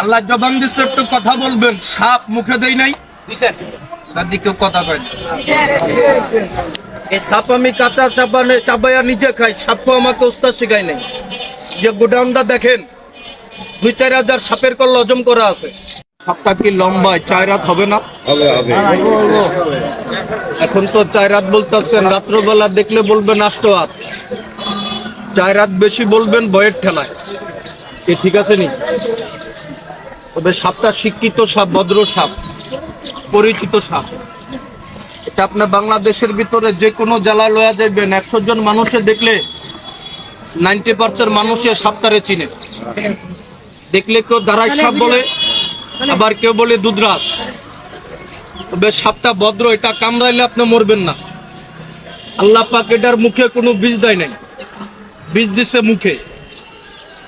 আল্লাহ জবান দিচ্ছে একটু কথা বলবেন, সাপ মুখে দেই নাই তার দিকেও কথা কয় না। এই সাপ আমি কাঁচা চাবাইয়া নিজে খাই, সাপও আমাকে ওস্তাদ শিখাই নাই। যে গোডাউনটা দেখেন 2-4 হাজার সাপের কল হজম করা আছে। সাপটা কি লম্বায় 4 রাত হবে না? এখন তো 4 রাত বলতেছেন, রাত্রবেলা দেখলে বলবেন 8 রাত, 4 রাত বেশি বলবেন বয়ের ঠেলায়। ঠিক আছে নি? তবে সাপটা শিক্ষিত সাপ, ভদ্র সাপ, পরিচিত সাপ। এটা আপনার বাংলাদেশের ভিতরে যে কোনো জেলা লয়া যাবেন, 100 জন মানুষে দেখলে 90% মানুষের সাপটারে চিনে। দেখলে কেউ দাঁড়ায় সাপ বলে, আবার কেউ বলে দুধরাজ। তবে সাপটা ভদ্র, এটা কামড়াইলে আপনি মরবেন না। আল্লাহ পাক এটার মুখে কোনো বিষ দেয় নাই, বিষ দিচ্ছে মুখে।